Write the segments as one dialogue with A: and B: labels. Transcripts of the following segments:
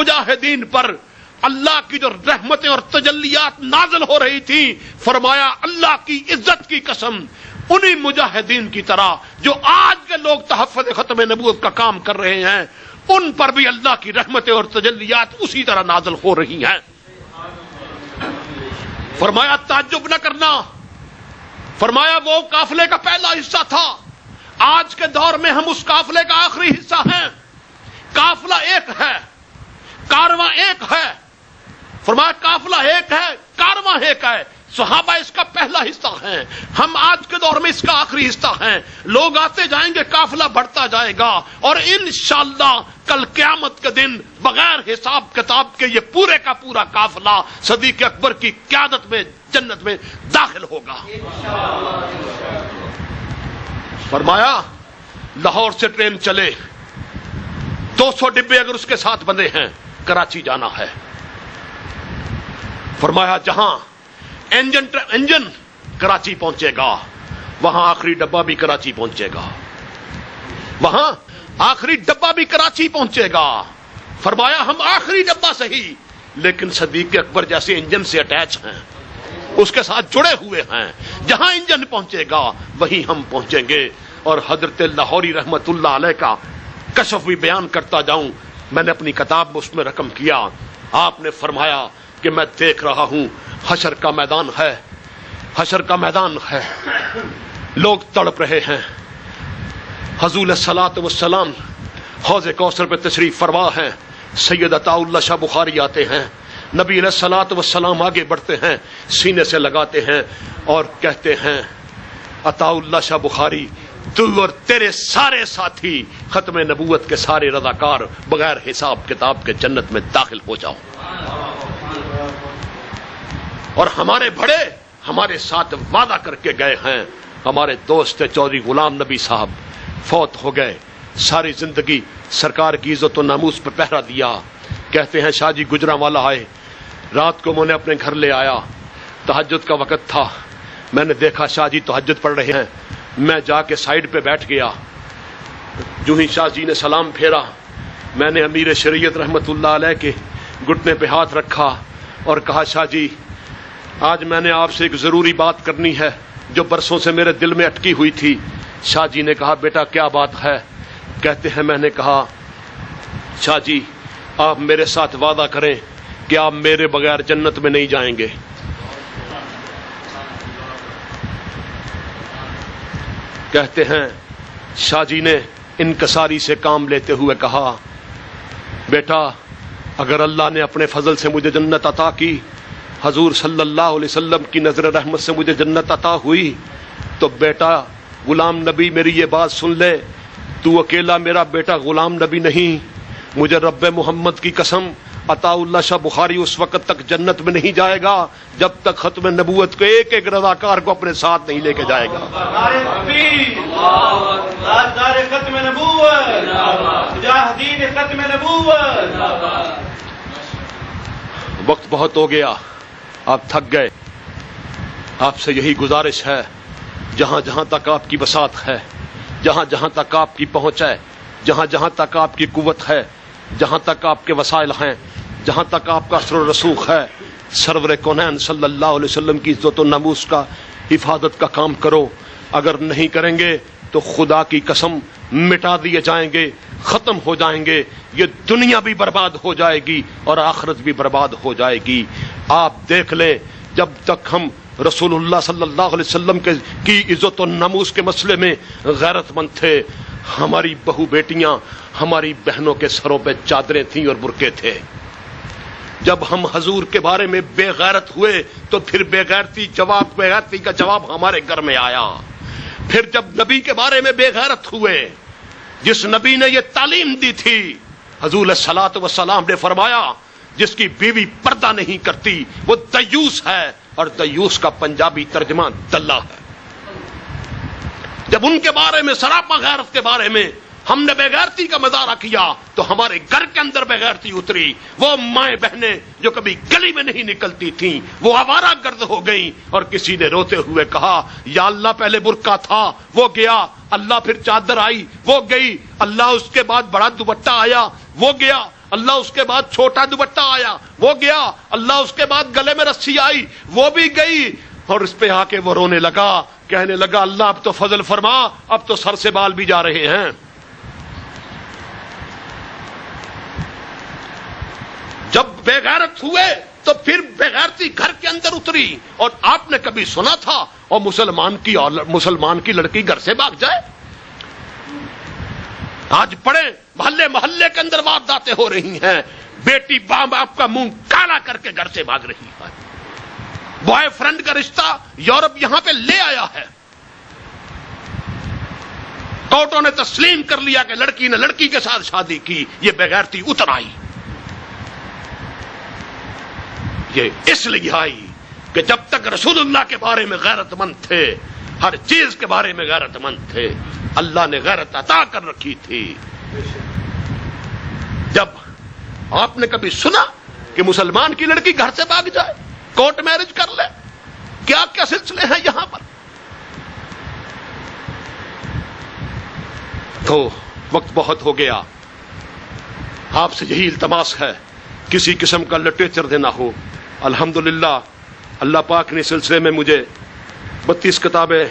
A: مجاہدین پر اللہ کی جو رحمتیں اور تجلیات نازل ہو رہی تھی، فرمایا اللہ کی عزت کی قسم انہی مجاہدین کی طرح جو آج کے لوگ تحفظ ختم نبوت کا کام کر رہے ہیں، ان پر بھی اللہ کی رحمتیں اور تجلیات اسی طرح نازل ہو رہی ہیں۔ فرمایا تعجب نہ کرنا، فرمایا وہ قافلے کا پہلا حصہ تھا، آج کے دور میں ہم اس قافلے کا آخری حصہ ہیں۔ قافلہ ایک ہے، کارواں ایک ہے، فرمایا قافلہ ایک ہے، کارواں ایک ہے، صحابہ اس کا پہلا حصہ ہیں، ہم آج کے دور میں اس کا آخری حصہ ہیں۔ لوگ آتے جائیں گے، قافلہ بڑھتا جائے گا، اور انشاءاللہ کل قیامت کے دن بغیر حساب کتاب کے یہ پورے کا پورا قافلہ صدیق اکبر کی قیادت میں جنت میں داخل ہوگا۔ فرمایا لاہور سے ٹرین چلے، 200 ڈبے اگر اس کے ساتھ بندے ہیں، کراچی جانا ہے۔ فرمایا جہاں انجن کراچی پہنچے گا، وہاں آخری ڈبہ بھی کراچی پہنچے گا، وہاں آخری ڈبہ بھی کراچی پہنچے گا۔ فرمایا ہم آخری ڈبہ صحیح، لیکن صدیق اکبر جیسے انجن سے اٹیچ ہیں، اس کے ساتھ جڑے ہوئے ہیں، جہاں انجن پہنچے گا وہیں ہم پہنچیں گے۔ اور حضرت لاہوری رحمت اللہ علیہ کا کشف بھی بیان کرتا جاؤں، میں نے اپنی کتاب میں اس میں رقم کیا۔ آپ نے فرمایا کہ میں دیکھ رہا ہوں حشر کا میدان ہے، حشر کا میدان ہے، لوگ تڑپ رہے ہیں، حضور الصلاۃ والسلام حوض کوثر پہ تشریف فرما ہے، سید عطا اللہ شاہ بخاری آتے ہیں، نبی علیہ الصلاۃ والسلام آگے بڑھتے ہیں، سینے سے لگاتے ہیں اور کہتے ہیں عطا اللہ شاہ بخاری تو اور تیرے سارے ساتھی ختم نبوت کے سارے رضاکار بغیر حساب کتاب کے جنت میں داخل ہو جاؤ۔ اور ہمارے بڑے ہمارے ساتھ وعدہ کر کے گئے ہیں، ہمارے دوست چودھری غلام نبی صاحب فوت ہو گئے، ساری زندگی سرکار کی عزت و ناموس پہ پہرا دیا۔ کہتے ہیں شاہ جی گجرانوالا آئے، رات کو انہیں اپنے گھر لے آیا، تہجد کا وقت تھا، میں نے دیکھا شاہ جی تہجد پڑھ رہے ہیں، میں جا کے سائیڈ پہ بیٹھ گیا، جو ہی شاہ جی نے سلام پھیرا، میں نے امیر شریعت رحمت اللہ علیہ کے گھٹنے پہ ہاتھ رکھا اور کہا شاہ جی آج میں نے آپ سے ایک ضروری بات کرنی ہے جو برسوں سے میرے دل میں اٹکی ہوئی تھی۔ شاہ جی نے کہا بیٹا کیا بات ہے؟ کہتے ہیں میں نے کہا شاہ جی آپ میرے ساتھ وعدہ کریں کہ آپ میرے بغیر جنت میں نہیں جائیں گے۔ کہتے ہیں شاہ جی نے انکساری سے کام لیتے ہوئے کہا بیٹا اگر اللہ نے اپنے فضل سے مجھے جنت عطا کی، حضور صلی اللہ علیہ وسلم کی نظر رحمت سے مجھے جنت عطا ہوئی، تو بیٹا غلام نبی میری یہ بات سن لے، تو اکیلا میرا بیٹا غلام نبی نہیں، مجھے رب محمد کی قسم عطا اللہ شاہ بخاری اس وقت تک جنت میں نہیں جائے گا جب تک ختم نبوت کے ایک ایک رضاکار کو اپنے ساتھ نہیں لے کے جائے گا۔
B: ختم نبوت، مجاہدین ختم نبوت۔
A: وقت بہت ہو گیا، آپ تھک گئے، آپ سے یہی گزارش ہے جہاں جہاں تک آپ کی بساط ہے، جہاں جہاں تک آپ کی پہنچ ہے، جہاں جہاں تک آپ کی قوت ہے، جہاں تک آپ کے وسائل ہیں، جہاں تک آپ کا اثر و رسوخ ہے، سرور کونین صلی اللہ علیہ وسلم کی عزت و ناموس کا حفاظت کا کام کرو۔ اگر نہیں کریں گے تو خدا کی قسم مٹا دیے جائیں گے، ختم ہو جائیں گے، یہ دنیا بھی برباد ہو جائے گی اور آخرت بھی برباد ہو جائے گی۔ آپ دیکھ لیں جب تک ہم رسول اللہ صلی اللہ علیہ وسلم کی عزت و ناموس کے مسئلے میں غیرت مند تھے، ہماری بہو بیٹیاں ہماری بہنوں کے سروں پہ چادریں تھیں اور برقعے تھے۔ جب ہم حضور کے بارے میں بے غیرت ہوئے تو پھر بے غیرتی کا جواب ہمارے گھر میں آیا۔ پھر جب نبی کے بارے میں بے غیرت ہوئے، جس نبی نے یہ تعلیم دی تھی، حضور علیہ الصلوۃ والسلام نے فرمایا جس کی بیوی پردہ نہیں کرتی وہ دیوس ہے، اور دیوس کا پنجابی ترجمہ دلہ ہے۔ جب ان کے بارے میں سراپا غیرت کے بارے میں ہم نے بے غیرتی کا مظاہرہ کیا تو ہمارے گھر کے اندر بے غیرتی اتری۔ وہ مائیں بہنیں جو کبھی گلی میں نہیں نکلتی تھیں وہ آوارہ گرد ہو گئیں، اور کسی نے روتے ہوئے کہا یا اللہ پہلے برقع تھا وہ گیا، اللہ پھر چادر آئی وہ گئی، اللہ اس کے بعد بڑا دوپٹہ آیا وہ گیا، اللہ اس کے بعد چھوٹا دوپٹہ آیا وہ گیا، اللہ اس کے بعد گلے میں رسی آئی وہ بھی گئی، اور اس پہ آ کے وہ رونے لگا، کہنے لگا اللہ اب تو فضل فرما، اب تو سر سے بال بھی جا رہے ہیں۔ جب بے غیرت ہوئے تو پھر بے غیرتی گھر کے اندر اتری، اور آپ نے کبھی سنا تھا اور مسلمان کی لڑکی گھر سے بھاگ جائے؟ آج پڑے محلے محلے کے اندر وارداتیں ہو رہی ہیں، بیٹی باپ کا منہ کالا کر کے گھر سے بھاگ رہی ہے، بوائے فرینڈ کا رشتہ یورپ یہاں پہ لے آیا ہے، کورٹوں نے تسلیم کر لیا کہ لڑکی نے لڑکی کے ساتھ شادی کی، یہ بے غیرتی اتر آئی۔ یہ اس لیے آئی کہ جب تک رسول اللہ کے بارے میں غیرت مند تھے، ہر چیز کے بارے میں غیرت مند تھے، اللہ نے غیرت عطا کر رکھی تھی۔ جب آپ نے کبھی سنا کہ مسلمان کی لڑکی گھر سے بھاگ جائے، کورٹ میرج کر لے؟ کیا کیا سلسلے ہیں یہاں پر؟ تو وقت بہت ہو گیا، آپ سے یہی التماس ہے کسی قسم کا لٹریچر دینا ہو۔ الحمدللہ اللہ پاک نے سلسلے میں مجھے 32 کتابیں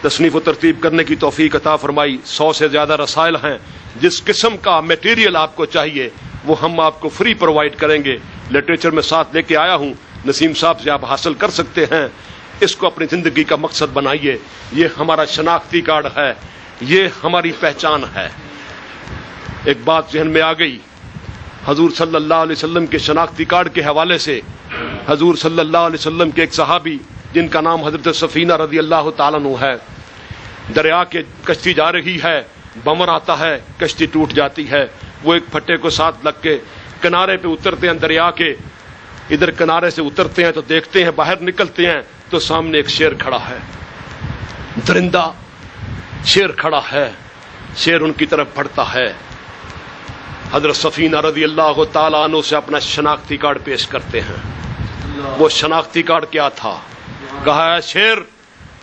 A: تصنیف و ترتیب کرنے کی توفیق عطا فرمائی، 100 سے زیادہ رسائل ہیں۔ جس قسم کا میٹیریل آپ کو چاہیے وہ ہم آپ کو فری پرووائڈ کریں گے۔ لٹریچر میں ساتھ لے کے آیا ہوں، نسیم صاحب سے آپ حاصل کر سکتے ہیں، اس کو اپنی زندگی کا مقصد بنائیے۔ یہ ہمارا شناختی کارڈ ہے، یہ ہماری پہچان ہے۔ ایک بات ذہن میں آ گئی، حضور صلی اللہ علیہ وسلم کے شناختی کارڈ کے حوالے سے، حضور صلی اللہ علیہ وسلم کے ایک صحابی جن کا نام حضرت سفینہ رضی اللہ تعالیٰ عنہ ہے، دریا کے کشتی جا رہی ہے، بمر آتا ہے، کشتی ٹوٹ جاتی ہے، وہ ایک پھٹے کو ساتھ لگ کے کنارے پہ اترتے ہیں دریا کے، ادھر کنارے سے اترتے ہیں تو دیکھتے ہیں، باہر نکلتے ہیں تو سامنے ایک شیر کھڑا ہے، درندہ شیر کھڑا ہے، شیر ان کی طرف بڑھتا ہے۔ حضرت سفینہ رضی اللہ تعالیٰ عنہ سے اپنا شناختی کارڈ پیش کرتے ہیں۔ وہ شناختی کارڈ کیا تھا؟ کہا ہے شیر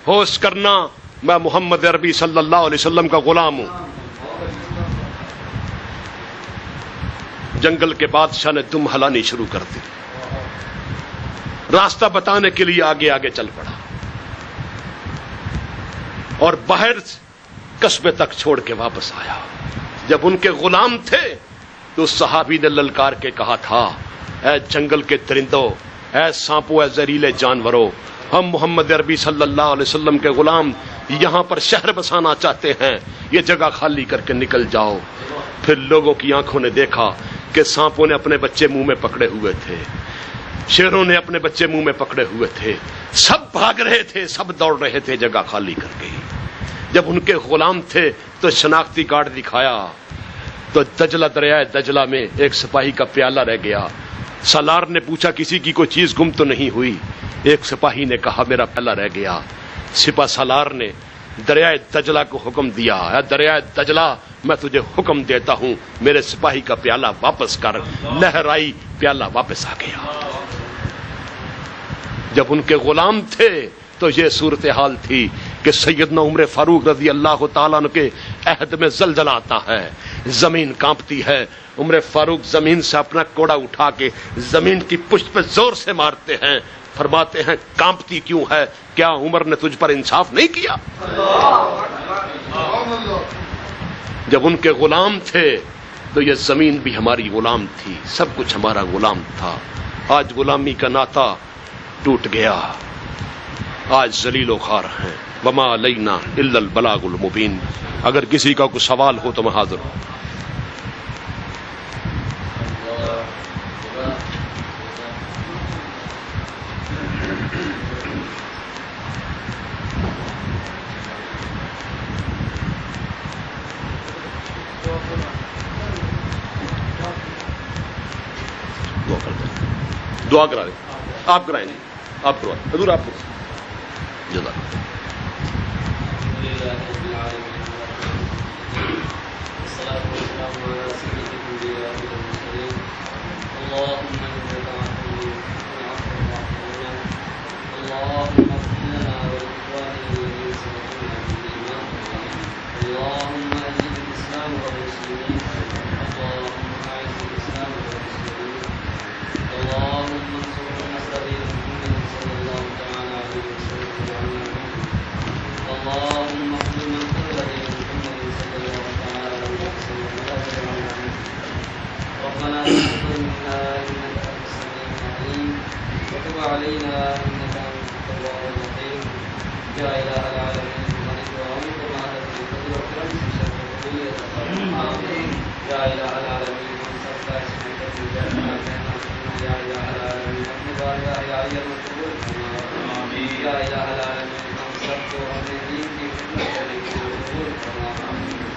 A: ہوش کرنا، میں محمد عربی صلی اللہ علیہ وسلم کا غلام ہوں۔ جنگل کے بادشاہ نے دم ہلانی شروع کر دی، راستہ بتانے کے لیے آگے آگے چل پڑا، اور باہر قصبے تک چھوڑ کے واپس آیا۔ جب ان کے غلام تھے تو اس صحابی نے للکار کے کہا تھا، اے جنگل کے درندوں، اے سانپوں، اے زہریلے جانوروں، ہم محمد عربی صلی اللہ علیہ وسلم کے غلام یہاں پر شہر بسانا چاہتے ہیں، یہ جگہ خالی کر کے نکل جاؤ۔ پھر لوگوں کی آنکھوں نے دیکھا کہ سانپوں نے اپنے بچے منہ میں پکڑے ہوئے تھے، شیروں نے اپنے بچے منہ میں پکڑے ہوئے تھے، سب بھاگ رہے تھے، سب دوڑ رہے تھے، جگہ خالی کر گئی۔ جب ان کے غلام تھے تو شناختی کارڈ دکھایا تو دجلہ دریائے دجلہ میں ایک سپاہی کا پیالہ رہ گیا۔ سالار نے پوچھا کسی کی کوئی چیز گم تو نہیں ہوئی؟ ایک سپاہی نے کہا میرا پیالہ رہ گیا۔ سپاہ سالار نے دریائے دجلہ کو حکم دیا، اے دریائے دجلہ میں تجھے حکم دیتا ہوں میرے سپاہی کا پیالہ واپس کر۔ لہر آئی، پیالہ واپس آ گیا۔ جب ان کے غلام تھے تو یہ صورتحال تھی کہ سیدنا عمر فاروق رضی اللہ تعالیٰ عنہ کے عہد میں زلزلہ آتا ہے، زمین کانپتی ہے، عمر فاروق زمین سے اپنا کوڑا اٹھا کے زمین کی پشت پہ زور سے مارتے ہیں، فرماتے ہیں کانپتی کیوں ہے؟ کیا عمر نے تجھ پر انصاف نہیں کیا؟ جب ان کے غلام تھے تو یہ زمین بھی ہماری غلام تھی، سب کچھ ہمارا غلام تھا۔ آج غلامی کا ناطا ٹوٹ گیا، آج ذلیل و خوار ہیں۔ وما علینا الا البلاغ المبین۔ اگر کسی کا کوئی سوال ہو تو میں حاضر ہوں۔ دعا کرا دیں، آپ کرائیں گے، آپ کروائیں حضور، آپ کو جزاک
C: اللهم اعز الاسلام والمسلمين، اللهم اعز منا إنك أنت السميع العليم وتب علينا إنك أنت التواب الرحيم يا إله العالمين ملك وأنت ما تدري الفضل والكرم في شر الدنيا آمين يا إله العالمين من صدق اسمك في جنة يا إله العالمين اپنے بارگاہ عالیہ میں قبول فرما آمین یا الہ العالمین ہم سب کو اپنے دین کی خدمت کرنے کے لیے قبول فرما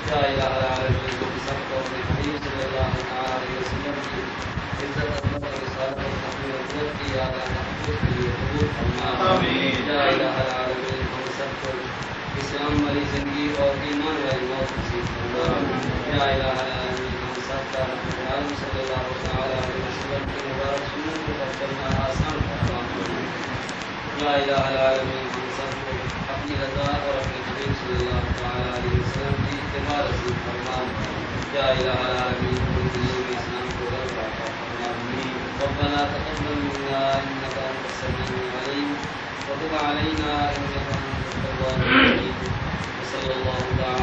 C: یا الہ العالمین ہم سب کو اپنے حبیب صلی اللہ علیہ وسلم کی عزت عظمت اور رسالت اور اپنی عزت کی یاد محفوظ کے لیے قبول فرما آمین یا الہ العالمین ہم سب کو اسلام والی زندگی اور ایمان والی موت نصیب فرما یا الہ العالمین ہم سب کا عالم صلی اللہ علیہ وسلم کی مبارک سنت پر چلنا آسان فرما یا الہ العالمین ہم سب کو اپنی رضا اور اپنے حبیب صلی اللہ علیہ وسلم کی اتباع نصیب فرما یا الہ العالمین ہمیں دنیا میں اسلام کو غلبہ عطا فرما ربنا تقبل منا انك انت السميع العليم وتب علينا انك انت التواب الرحيم وصلى الله تعالى